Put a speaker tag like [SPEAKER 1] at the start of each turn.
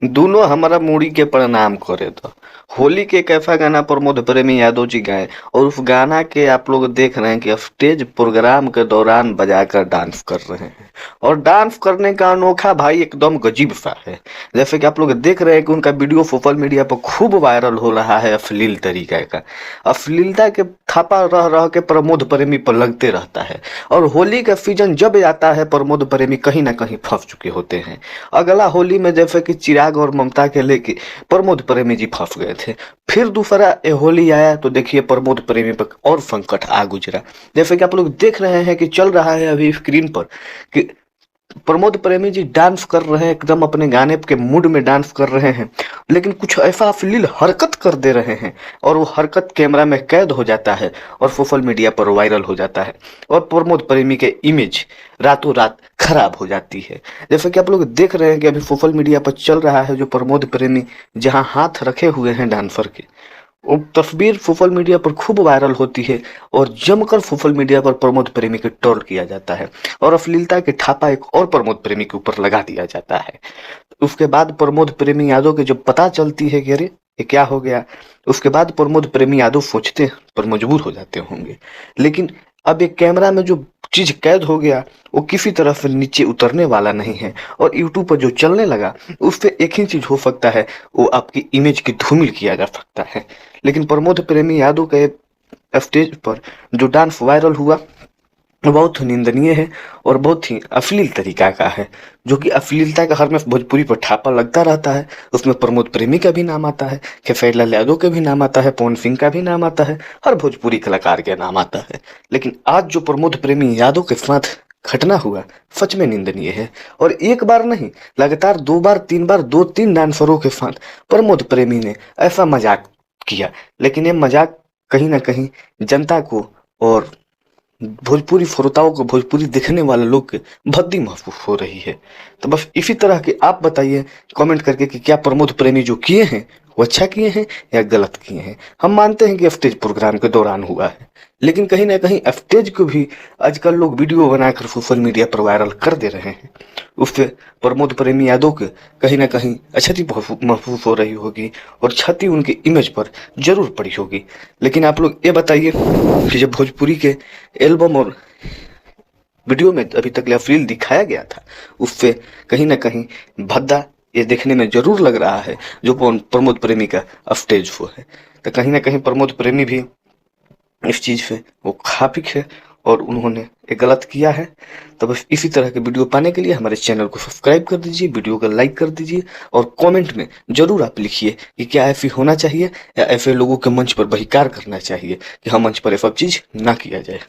[SPEAKER 1] दोनों हमारा मूड़ी के प्रणाम करे तो होली के एक ऐसा गाना प्रमोद प्रेमी यादव जी गाए और उस गाना के आप लोग देख रहे हैं कि स्टेज प्रोग्राम के दौरान बजाकर डांस कर रहे हैं और डांस करने का अनोखा भाई एकदम गजीब सा है। जैसे कि आप लोग देख रहे हैं कि उनका वीडियो सोशल मीडिया पर खूब वायरल हो रहा है अश्लील तरीके का। अश्लीलता के थापा रह रह के प्रमोद प्रेमी पर लगते रहता है और होली का सीजन जब आता है प्रमोद प्रेमी कहीं ना कहीं फंस चुके होते हैं। अगला होली में जैसे कि चिराग और ममता के लेके प्रमोद प्रेमी जी फंस गए थे। फिर दूसरा होली आया तो देखिए प्रमोद प्रेमी पर और संकट आ गुजरा। जैसे कि आप लोग देख रहे हैं कि चल रहा है अभी स्क्रीन पर कि प्रमोद प्रेमी जी डांस कर रहे हैं, एकदम अपने गाने के मूड में डांस कर रहे हैं, लेकिन कुछ ऐसा अश्लील हरकत कर दे रहे हैं और वो हरकत कैमरा में कैद हो जाता है और सोशल मीडिया पर वायरल हो जाता है और प्रमोद प्रेमी के इमेज रातों रात खराब हो जाती है। जैसे कि आप लोग देख रहे हैं कि अभी सोशल मीडिया पर चल रहा है जो प्रमोद प्रेमी जहां हाथ रखे हुए हैं डांसर के, वो तस्वीर सोशल मीडिया पर खूब वायरल होती है और जमकर सोशल मीडिया पर प्रमोद प्रेमी के ट्रोल किया जाता है और अश्लीलता के ठापा एक और प्रमोद प्रेमी के ऊपर लगा दिया जाता है। उसके बाद प्रमोद प्रेमी यादव के जब पता चलती है कि अरे ये क्या हो गया, उसके बाद प्रमोद प्रेमी यादव सोचते हैं पर मजबूर हो जाते होंगे, लेकिन अब एक कैमरा में जो चीज कैद हो गया वो किसी तरह से नीचे उतरने वाला नहीं है और यूट्यूब पर जो चलने लगा उससे एक ही चीज हो सकता है, वो आपकी इमेज की धूमिल किया जा सकता है। लेकिन प्रमोद प्रेमी यादव के स्टेज पर जो डांस वायरल हुआ वो बहुत निंदनीय है और बहुत ही अश्लील तरीका का है, जो कि अश्लीलता का हर में भोजपुरी पर ठापा लगता रहता है। उसमें प्रमोद प्रेमी का भी नाम आता है, खेसारी यादव का भी नाम आता है, पवन सिंह का भी नाम आता है, हर भोजपुरी कलाकार का नाम आता है। लेकिन आज जो प्रमोद प्रेमी यादव के साथ घटना हुआ सच में निंदनीय है और एक बार नहीं लगातार 2 बार 3 बार 2-3 डांसरों के साथ प्रमोद प्रेमी ने ऐसा मजाक किया। लेकिन ये मजाक कहीं ना कहीं जनता को और भोजपुरी श्रोताओं को, भोजपुरी देखने वाले लोग के भद्दी महसूस हो रही है। तो बस इसी तरह के आप बताइए कमेंट करके कि क्या प्रमोद प्रेमी जो किए हैं वो अच्छा किए हैं या गलत किए हैं। हम मानते हैं कि स्टेज प्रोग्राम के दौरान हुआ है, लेकिन कहीं ना कहीं स्टेज को भी आजकल लोग वीडियो बनाकर सोशल मीडिया पर वायरल कर दे रहे हैं। उससे प्रमोद प्रेमी यादव के कहीं ना कहीं क्षति महसूस हो रही होगी और क्षति उनके इमेज पर जरूर पड़ी होगी। लेकिन आप लोग ये बताइए कि जब भोजपुरी के एल्बम और वीडियो में अभी तक अश्लील दिखाया गया था उससे कहीं ना कहीं भद्दा ये देखने में जरूर लग रहा है जो प्रमोद प्रेमी का स्टेज शो है। तो कहीं ना कहीं प्रमोद प्रेमी भी इस चीज से वो खाफिक है और उन्होंने ये गलत किया है। तो बस इसी तरह के वीडियो पाने के लिए हमारे चैनल को सब्सक्राइब कर दीजिए, वीडियो को लाइक कर दीजिए और कमेंट में जरूर आप लिखिए कि क्या ऐसे होना चाहिए या ऐसे लोगों के मंच पर बहिष्कार करना चाहिए कि हम मंच पर ये सब चीज ना किया जाए।